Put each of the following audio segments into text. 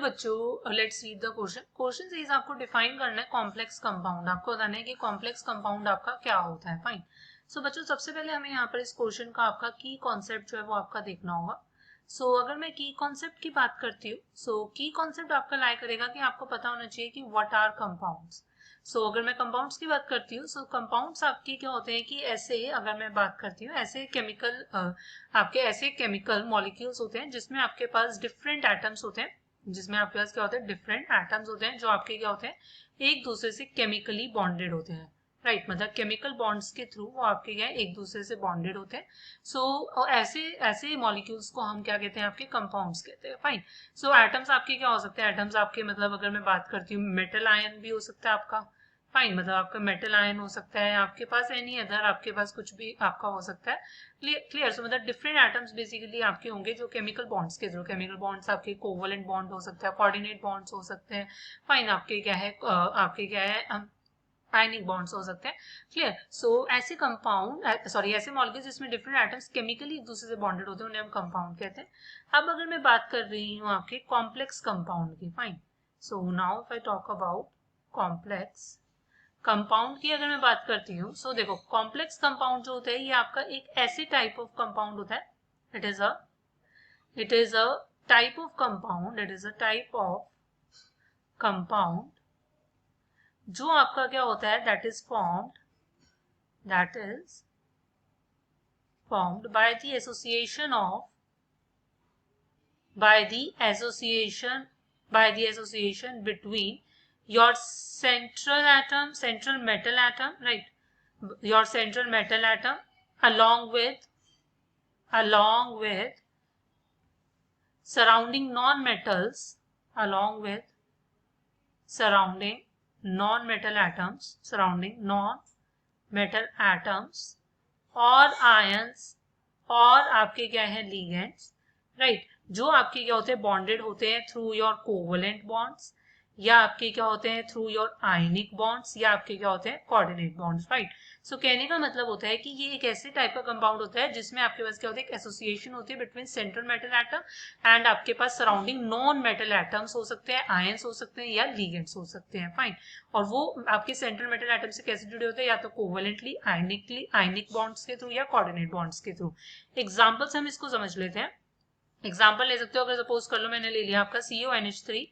बच्चों let's read the question. Question से आपको डिफाइन करना है कॉम्प्लेक्स कंपाउंड। आपको बताना है कि कॉम्प्लेक्स कंपाउंड आपका क्या होता है। फाइन। सो बच्चों सबसे पहले हमें यहाँ पर इस क्वेश्चन का आपका की कॉन्सेप्ट जो है वो आपका देखना होगा। सो अगर मैं की कॉन्सेप्ट की बात करती हूँ, सो की कॉन्सेप्ट आपका लाई करेगा कि आपको पता होना चाहिए कि व्हाट आर कंपाउंड्स। सो अगर मैं कंपाउंड्स की बात करती हूँ, सो कंपाउंड्स आपके क्या होते हैं कि ऐसे, अगर मैं बात करती हूँ ऐसे केमिकल आपके ऐसे केमिकल मॉलिक्यूल्स होते हैं जिसमें आपके पास डिफरेंट एटम्स होते हैं, जिसमें आपके पास क्या होते हैं डिफरेंट एटम्स होते हैं जो आपके क्या होते हैं एक दूसरे से केमिकली बॉन्डेड होते हैं। राइट, मतलब केमिकल बॉन्ड्स के थ्रू वो आपके क्या है एक दूसरे से बॉन्डेड होते हैं। सो ऐसे ऐसे मॉलिक्यूल्स को हम क्या कहते हैं आपके कंपाउंड्स कहते हैं। फाइन। सो एटम्स आपके क्या हो सकते हैं, एटम्स आपके मतलब अगर मैं बात करती हूँ मेटल आयन भी हो सकता है आपका। फाइन, मतलब आपका मेटल आयन हो सकता है आपके पास, एनी अदर आपके पास कुछ भी आपका हो सकता है। क्लियर। सो मतलब डिफरेंट एटम्स बेसिकली आपके होंगे जो केमिकल बॉन्ड्स के थ्रू, केमिकल बॉन्ड्स आपके कोवलेंट बॉन्ड हो सकता है, कोऑर्डिनेट बॉन्ड्स हो सकते हैं। फाइन, आपके क्या है आयनिक बॉन्ड्स हो सकते हैं। क्लियर। सो ऐसे कंपाउंड ऐसे मॉलिक्यूल्स जिसमें डिफरेंट एटम्स केमिकली एक दूसरे से बॉन्डेड होते हैं उन्हें हम कंपाउंड कहते हैं। अब अगर मैं बात कर रही हूँ आपके कॉम्प्लेक्स कंपाउंड की। Fine. So now if I talk about complex compound की अगर मैं बात करती हूँ, सो देखो कॉम्प्लेक्स कंपाउंड जो होता है ये आपका एक ऐसे टाइप ऑफ कंपाउंड होता है। It is a type of compound, it is a type of compound जो आपका क्या होता है that is formed by the association of by the association between your central metal atom, right, your central metal atom along with surrounding non-metals, along with surrounding non-metal atoms और ions और आपके क्या है लिगेंड्स। राइट, जो आपके क्या होते हैं बॉन्डेड होते हैं थ्रू योर कोवलेंट बॉन्ड्स, या आपके क्या होते हैं थ्रू योर आयनिक बॉन्ड्स, या आपके क्या होते हैं कोऑर्डिनेट बॉन्ड्स। राइट। सो कहने का मतलब होता है कि ये एक ऐसे टाइप का कंपाउंड होता है जिसमें आपके पास क्या होता है एक एसोसिएशन होती है between central metal atom and आपके पास सराउंडिंग नॉन मेटल एटम्स हो सकते हैं, आयंस हो सकते हैं या लिगेंड्स हो सकते हैं। फाइन। और वो आपके सेंट्रल मेटल एटम से कैसे जुड़े होते हैं, या तो कोवलेंटली, आयनिक बॉन्ड्स के थ्रू या कोऑर्डिनेट बॉन्ड्स के थ्रू। एग्जांपल से हम इसको समझ लेते हैं। एग्जाम्पल ले सकते हो, अगर सपोज कर लो मैंने ले लिया आपका CONH3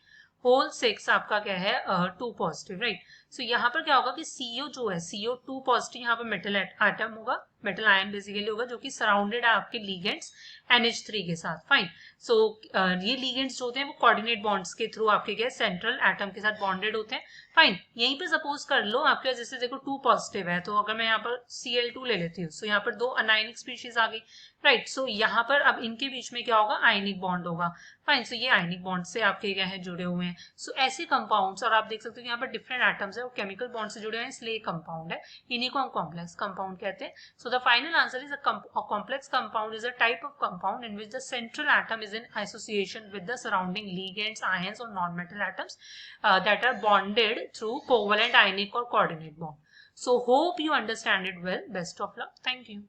होल 6 आपका क्या है 2 पॉजिटिव। राइट। सो यहाँ पर क्या होगा कि CO जो है CO2 पॉजिटिव, यहाँ पर मेटल एटम होगा, मेटल आयन बेसिकली होगा जो कि सराउंडेड है आपके लिगेंड्स NH3 के साथ। फाइन। सो ये लिगेंड्स जो होते हैं वो कोऑर्डिनेट बॉन्ड्स के थ्रू आपके क्या सेंट्रल एटम के साथ बॉन्डेड होते हैं। फाइन। यहीं पे सपोज कर लो आपके पास जैसे देखो 2 पॉजिटिव है, तो अगर मैं यहाँ पर Cl2 ले लेती हूँ, सो यहाँ पर 2 अनायनिक स्पीशीज आ गई। राइट। सो यहाँ पर अब इनके बीच में क्या होगा आयनिक बॉन्ड होगा। फाइन। सो ये आयनिक बॉन्ड से आपके क्या है जुड़े हुए हैं। सो ऐसे कंपाउंड्स, और आप देख सकते हो यहाँ पर डिफरेंट एटम्स है वो केमिकल बॉन्ड से जुड़े हुए हैं, इसलिए कंपाउंड है, इन्हीं को हम कॉम्प्लेक्स कंपाउंड कहते हैं। So the final answer is a complex compound is a type of compound in which the central atom is in association with the surrounding ligands, ions और non metal atoms that are bonded through covalent, ionic or coordinate bond. So hope you understand it well. Best of luck. Thank you.